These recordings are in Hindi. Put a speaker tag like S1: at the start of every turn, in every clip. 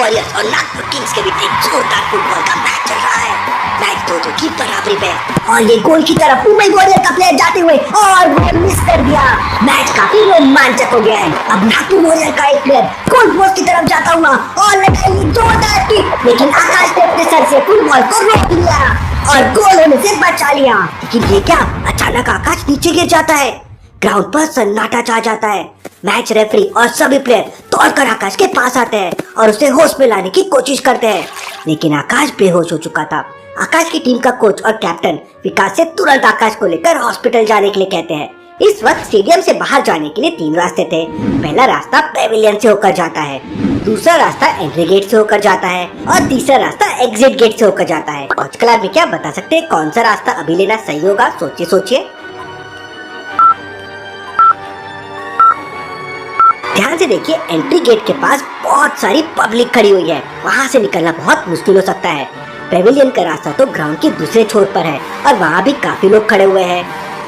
S1: वॉरियर्स और नागपुर किंग्स के बीच एक जोरदार फुटबॉल का मैच चल रहा है। मैच 2-2 की बराबरी पे और ये गोल की तरफ मुंबई वॉरियर का प्लेयर जाते हुए और गोल मिस कर दिया। मैच काफी रोमांचक हो गया है। अब नागपुर वॉरियर का एक प्लेयर गोल पोस्ट की तरफ जाता हुआ और लगाई जोरदार किक, लेकिन आकाश ने अपने सर से फुटबॉल को रोक लिया और गोल होने से बचा लिया। लेकिन ये क्या, अचानक आकाश नीचे गिर जाता है। ग्राउंड पर सन्नाटा छा जाता है। मैच रेफरी और सभी प्लेयर दौड़कर आकाश के पास आते हैं और उसे होश में लाने की कोशिश करते हैं, लेकिन आकाश बेहोश हो चुका था। आकाश की टीम का कोच और कैप्टन विकास से तुरंत आकाश को लेकर हॉस्पिटल जाने के लिए कहते हैं। इस वक्त स्टेडियम से बाहर जाने के लिए 3 रास्ते थे। पहला रास्ता पेविलियन से होकर जाता है, दूसरा रास्ता एंट्री गेट से होकर जाता है और तीसरा रास्ता एग्जिट गेट से होकर जाता है। आजकल आप क्या बता सकते हैं कौन सा रास्ता अभी लेना सही होगा? सोचिए। ध्यान से देखिए, एंट्री गेट के पास बहुत सारी पब्लिक खड़ी हुई है। वहाँ से निकलना बहुत मुश्किल हो सकता है। पेविलियन का रास्ता तो ग्राउंड के दूसरे छोर पर है और वहाँ भी काफी लोग खड़े हुए हैं।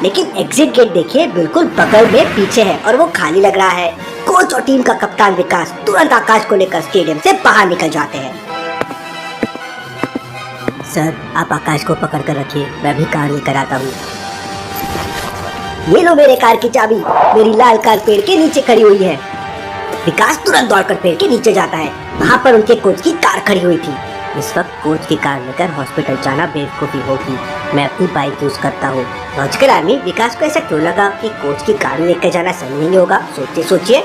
S1: लेकिन एग्जिट गेट देखिए बिल्कुल बगल में पीछे है और वो खाली लग रहा है। कोच और टीम का कप्तान विकास तुरंत आकाश को लेकर स्टेडियम से बाहर निकल जाते हैं। सर, आप आकाश को पकड़ कर रखिए, मैं भी कार लेकर आता हूँ। ये लो मेरे कार की चाबी, मेरी लाल कार पेड़ के नीचे खड़ी हुई है। विकास तुरंत दौड़कर पेड़ के नीचे जाता है। वहाँ पर उनके कोच की कार खड़ी हुई थी। इस वक्त कोच की कार लेकर हॉस्पिटल जाना बेवकूफी होगी, मैं अपनी बाइक यूज करता हूँ। लॉजिकल आर्मी, विकास को ऐसा क्यों लगा कि कोच की कार लेकर जाना सही नहीं होगा? सोचिए।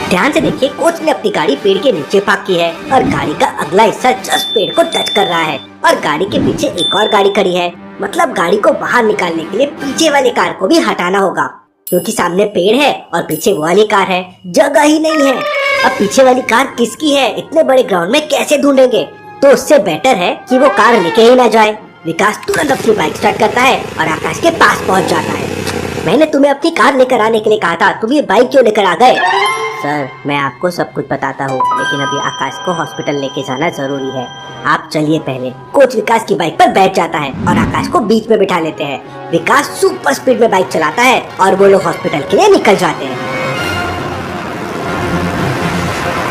S1: ध्यान से देखिए, कोच ने अपनी गाड़ी पेड़ के नीचे पार्क की है और गाड़ी का अगला हिस्सा जस्ट पेड़ को टच कर रहा है और गाड़ी के पीछे एक और गाड़ी खड़ी है। मतलब गाड़ी को बाहर निकालने के लिए पीछे वाली कार को भी हटाना होगा, क्योंकि सामने पेड़ है और पीछे वो वाली कार है। जगह ही नहीं है। अब पीछे वाली कार किसकी है? इतने बड़े ग्राउंड में कैसे ढूंढेंगे? तो उससे बेटर है कि वो कार लेके ही ना जाए। विकास तुरंत अपनी बाइक स्टार्ट करता है और आकाश के पास पहुंच जाता है। मैंने तुम्हें अपनी कार लेकर आने के लिए कहा था, तुम ये बाइक क्यों लेकर आ गए? सर, मैं आपको सब कुछ बताता हूँ, लेकिन अभी आकाश को हॉस्पिटल लेके जाना जरूरी है। आप चलिए पहले। कोच विकास की बाइक पर बैठ जाता है और आकाश को बीच में बिठा लेते हैं। विकास सुपर स्पीड में बाइक चलाता है और वो लोग हॉस्पिटल के लिए निकल जाते हैं।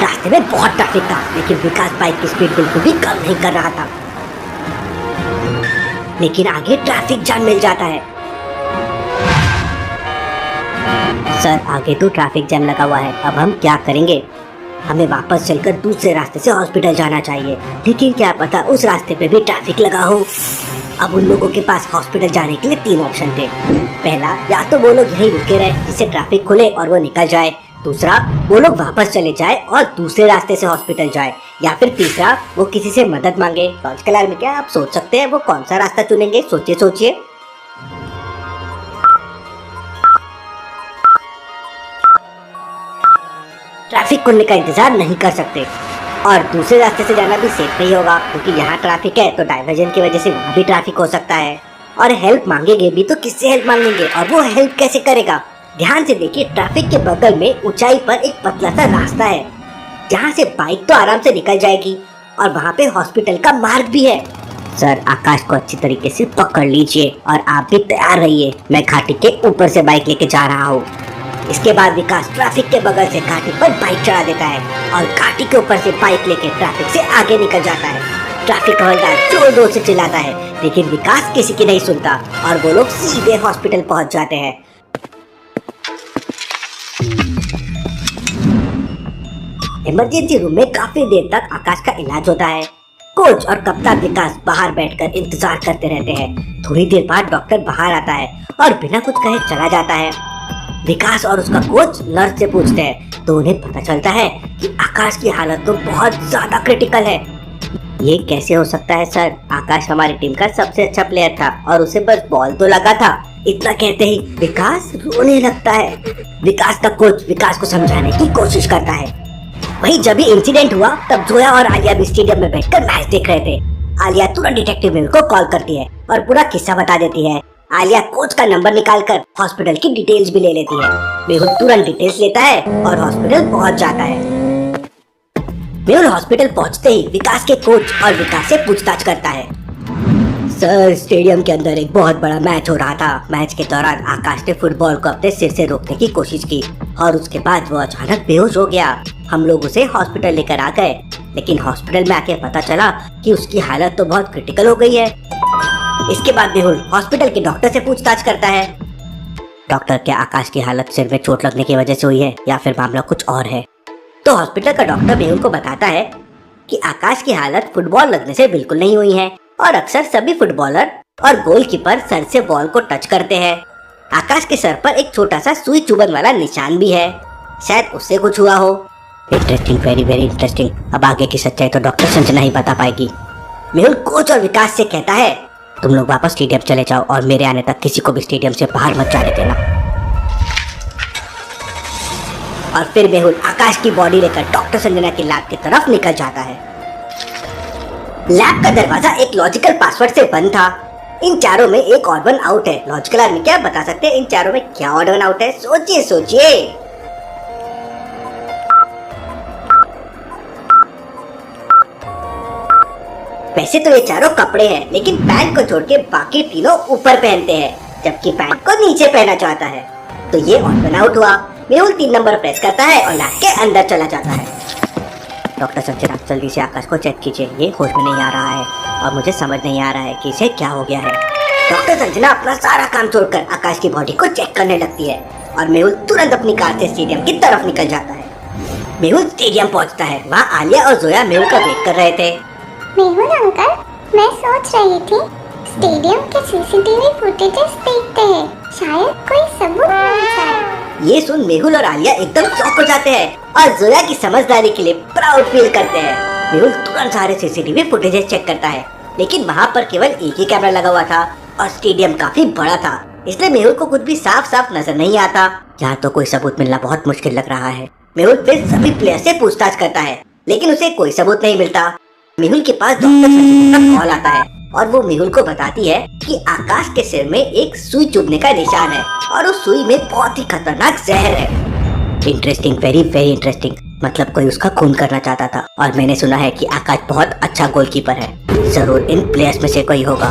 S1: रास्ते में बहुत ट्रैफिक था, लेकिन विकास बाइक की स्पीड बिल्कुल भी कम नहीं कर रहा था। लेकिन आगे ट्रैफिक जाम मिल जाता है। सर, आगे तो ट्रैफिक जैम लगा हुआ है, अब हम क्या करेंगे? हमें वापस चलकर दूसरे रास्ते से हॉस्पिटल जाना चाहिए, लेकिन क्या पता उस रास्ते पे भी ट्रैफिक लगा हो। अब उन लोगों के पास हॉस्पिटल जाने के लिए 3 ऑप्शन थे। पहला, या तो वो लोग यहीं रुके रहे जिससे ट्रैफिक खुले और वो निकल जाए। दूसरा, वो लोग वापस चले जाए और दूसरे रास्ते से हॉस्पिटल जाए। या फिर तीसरा, वो किसी से मदद मांगे। लॉजिकल आर्मी, क्या आप सोच सकते हैं वो कौन सा रास्ता चुनेंगे? सोचिए। ट्रैफिक खुलने का इंतजार नहीं कर सकते और दूसरे रास्ते से जाना भी सेफ नहीं होगा, क्योंकि यहाँ ट्रैफिक है तो डाइवर्जन की वजह से वहाँ भी ट्रैफिक हो सकता है। और हेल्प मांगेंगे भी तो किससे हेल्प मांगेंगे और वो हेल्प कैसे करेगा? ध्यान से देखिए, ट्रैफिक के बगल में ऊंचाई पर एक पतला सा रास्ता है जहाँ से बाइक तो आराम से निकल जाएगी और वहाँ पे हॉस्पिटल का मार्ग भी है। सर, आकाश को अच्छी तरीके से पकड़ लीजिए और आप भी तैयार रहिए, मैं घाटी के ऊपर से बाइक लेके जा रहा हूँ। इसके बाद विकास ट्रैफिक के बगल से घाटी पर बाइक चढ़ा देता है और घाटी के ऊपर से बाइक लेके ट्रैफिक से आगे निकल जाता है। ट्रैफिक हवलदार जोर-जोर से चिल्लाता है, लेकिन विकास किसी की नहीं सुनता और वो लोग सीधे हॉस्पिटल पहुंच जाते हैं। इमरजेंसी रूम में काफी देर तक आकाश का इलाज होता है। कोच और कप्तान विकास बाहर बैठकर इंतजार करते रहते हैं। थोड़ी देर बाद डॉक्टर बाहर आता है और बिना कुछ कहे चला जाता है। विकास और उसका कोच नर्स से पूछते हैं तो उन्हें पता चलता है कि आकाश की हालत तो बहुत ज्यादा क्रिटिकल है। ये कैसे हो सकता है सर? आकाश हमारी टीम का सबसे अच्छा प्लेयर था और उसे बस बॉल तो लगा था। इतना कहते ही विकास रोने लगता है। विकास का कोच विकास को समझाने की कोशिश करता है। वहीं जब भी इंसिडेंट हुआ तब जोया और आलिया भी स्टेडियम में बैठकर मैच देख रहे थे। आलिया तुरंत डिटेक्टिव मेहुल को कॉल करती है और पूरा किस्सा बता देती है। आलिया कोच का नंबर निकालकर हॉस्पिटल की डिटेल्स भी ले लेती है। मेहुल तुरंत डिटेल्स लेता है और हॉस्पिटल पहुंच जाता है। मेहुल हॉस्पिटल पहुंचते ही विकास के कोच और विकास से पूछताछ करता है। सर, स्टेडियम के अंदर एक बहुत बड़ा मैच हो रहा था। मैच के दौरान आकाश ने फुटबॉल को अपने सिर से रोकने की कोशिश की और उसके बाद वो अचानक बेहोश हो गया। हम लोग उसे हॉस्पिटल लेकर आ गए, लेकिन हॉस्पिटल में आके पता चला कि उसकी हालत तो बहुत क्रिटिकल हो गई है। इसके बाद मेहुल हॉस्पिटल के डॉक्टर से पूछताछ करता है। डॉक्टर, क्या आकाश की हालत सिर में चोट लगने की वजह से हुई है या फिर मामला कुछ और है? तो हॉस्पिटल का डॉक्टर मेहुल को बताता है कि आकाश की हालत फुटबॉल लगने से बिल्कुल नहीं हुई है और अक्सर सभी फुटबॉलर और गोलकीपर सर से बॉल को टच करते हैं। आकाश के सर पर एक छोटा सा सुई चुभन वाला निशान भी है, शायद उससे कुछ हुआ हो। Interesting, very very interesting. अब आगे की सच्चाई तो डॉक्टर संजना ही बता पाएगी। मेहुल कोच और विकास से कहता है, तुम लोग वापस स्टेडियम चले जाओ और मेरे आने तक किसी को भी स्टेडियम से बाहर मत जाने देना। और फिर मेहुल आकाश की बॉडी लेकर डॉक्टर संजना के लैब की तरफ निकल जाता है। लैब का दरवाजा एक लॉजिकल पासवर्ड से बंद था। इन चारों में एक ऑड वन आउट है। लॉजिकल आदमी क्या बता सकते हैं इन चारों में क्या ऑड वन आउट है? सोचिए सोचिए। वैसे तो ये चारों कपड़े हैं, लेकिन पैंट को छोड़ के बाकी तीनों ऊपर पहनते हैं, जबकि पैंट को नीचे पहना चाहता है। तो ये ऑड वन आउट हुआ। मेहुल 3 नंबर प्रेस करता है और लैब के अंदर चला जाता है। डॉक्टर संजना, जल्दी से आकाश को चेक कीजिए, ये होश में नहीं आ रहा है और मुझे समझ नहीं आ रहा है कि इसे क्या हो गया है। डॉक्टर संजना अपना सारा काम छोड़कर आकाश की बॉडी को चेक करने लगती है और मेहुल तुरंत अपनी कार से स्टेडियम की तरफ निकल जाता है। मेहुल स्टेडियम पहुंचता है। वहाँ आलिया और जोया मेहुल का वेट कर रहे थे।
S2: मेहुल अंकल, मैं सोच रही थी स्टेडियम के सीसीटीवी फुटेजेस देखते हैं, शायद कोई सबूत मिल जाए।
S1: ये सुन मेहुल और आलिया एकदम शॉक हो जाते हैं और जोया की समझदारी के लिए प्राउड फील करते हैं। मेहुल तुरंत सारे सीसीटीवी फुटेजेस चेक करता है, लेकिन वहाँ पर केवल एक ही कैमरा लगा हुआ था और स्टेडियम काफी बड़ा था, इसलिए मेहुल को कुछ भी साफ साफ नजर नहीं आता। यहाँ तो कोई सबूत मिलना बहुत मुश्किल लग रहा है। मेहुल फिर सभी प्लेयर से पूछताछ करता है, लेकिन उसे कोई सबूत नहीं मिलता। मेहुल के पास डॉक्टर संजना का कॉल आता है और वो मेहुल को बताती है कि आकाश के सिर में एक सुई चुभने का निशान है और उस सुई में बहुत ही खतरनाक जहर है। Interesting, very very interesting. मतलब कोई उसका खून करना चाहता था और मैंने सुना है कि आकाश बहुत अच्छा गोलकीपर है। जरूर इन प्लेयर्स में से कोई होगा।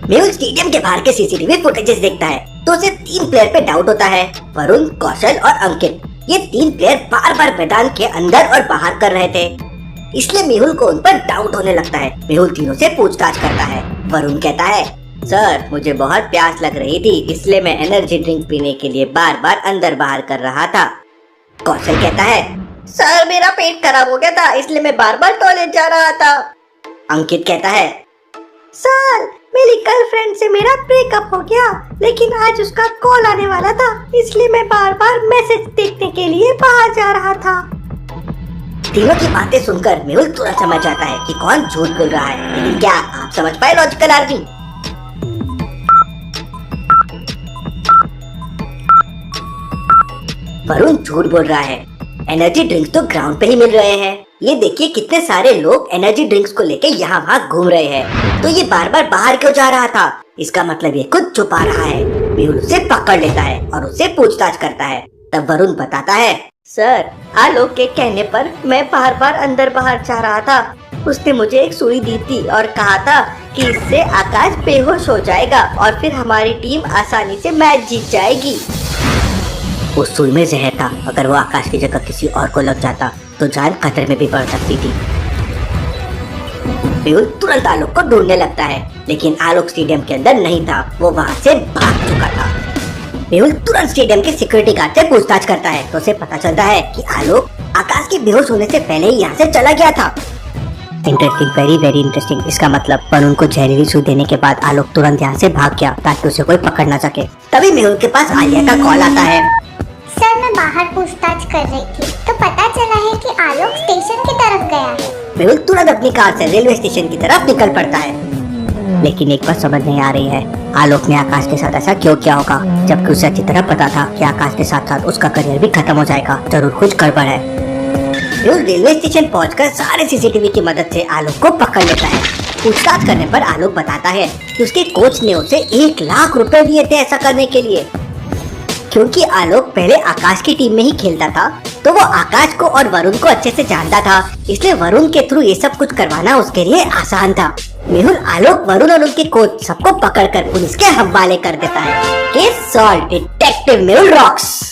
S1: मेहुल स्टेडियम के बाहर के सीसीटीवी फुटेजेस देखता है तो उसे 3 प्लेयर पे डाउट होता है, वरुण, कौशल और अंकित। ये 3 प्लेयर बार बार मैदान के अंदर और बाहर कर रहे थे, इसलिए मेहुल को उन पर डाउट होने लगता है। मेहुल तीनों से पूछताछ करता है। वरुण कहता है, सर मुझे बहुत प्यास लग रही थी, इसलिए मैं एनर्जी ड्रिंक पीने के लिए बार बार अंदर बाहर कर रहा था। कौशल कहता है, सर मेरा पेट खराब हो गया था, इसलिए मैं बार बार टॉयलेट जा रहा था। अंकित कहता है, सर मेरी गर्लफ्रेंड से मेरा ब्रेकअप हो गया, लेकिन आज उसका कॉल आने वाला था, इसलिए मैं बार बार मैसेज देखने के लिए बाहर जा रहा था। तीनों की बातें सुनकर मेहुल तुरंत समझ जाता है कि कौन झूठ बोल रहा है, लेकिन क्या आप समझ पाए लॉजिकल आदमी? वरुण झूठ बोल रहा है। एनर्जी ड्रिंक्स तो ग्राउंड पे ही मिल रहे हैं। ये देखिए कितने सारे लोग एनर्जी ड्रिंक्स को लेके यहाँ वहाँ घूम रहे हैं, तो ये बार बार बाहर क्यों जा रहा था? इसका मतलब ये कुछ छुपा रहा है। मेहुल उसे पकड़ लेता है और उससे पूछताछ करता है। तब वरुण बताता है, सर आलोक के कहने पर मैं बार बार अंदर बाहर जा रहा था। उसने मुझे एक सुई दी थी और कहा था कि इससे आकाश बेहोश हो जाएगा और फिर हमारी टीम आसानी से मैच जीत जाएगी। उस सुई में जहर था, अगर वो आकाश की जगह किसी और को लग जाता तो जान खतरे में भी पड़ सकती थी। मेहुल तुरंत आलोक को ढूंढने लगता है, लेकिन आलोक स्टेडियम के अंदर नहीं था, वो वहाँ से भाग चुका था। मेहुल तुरंत स्टेडियम के सिक्योरिटी गार्ड से पूछताछ करता है तो उसे पता चलता है कि आलोक आकाश के बेहोश होने से पहले ही यहाँ से चला गया था। Interesting, very very interesting. इसका मतलब वरुण को जहरीली सुई देने के बाद आलोक तुरंत यहाँ से भाग गया ताकि उसे कोई पकड़ ना सके। तभी मेहुल के पास आलिया का कॉल आता है।
S2: सर मैं बाहर पूछताछ कर रही थी तो पता चला है कि आलोक स्टेशन की तरफ गया है।
S1: मेहुल तुरंत अपनी कार से रेलवे स्टेशन की तरफ निकल पड़ता है, लेकिन एक बात समझ नहीं आ रही है, आलोक ने आकाश के साथ ऐसा क्यों किया होगा, जबकि उसे अच्छी तरह पता था कि आकाश के साथ साथ उसका करियर भी खत्म हो जाएगा। जरूर कुछ गड़बड़ है। मेहुल रेलवे स्टेशन पहुंचकर सारे सीसीटीवी की मदद से आलोक को पकड़ लेता है। पूछताछ करने पर आलोक बताता है कि उसके कोच ने उसे 1 लाख रुपए दिए थे ऐसा करने के लिए। क्योंकि आलोक पहले आकाश की टीम में ही खेलता था, तो वो आकाश को और वरुण को अच्छे से जानता था, इसलिए वरुण के थ्रू ये सब कुछ करवाना उसके लिए आसान था। मेहुल आलोक, वरुण और उनके कोच सबको पकड़कर पुलिस के हवाले कर देता है। Case solve, detective Mehul rocks.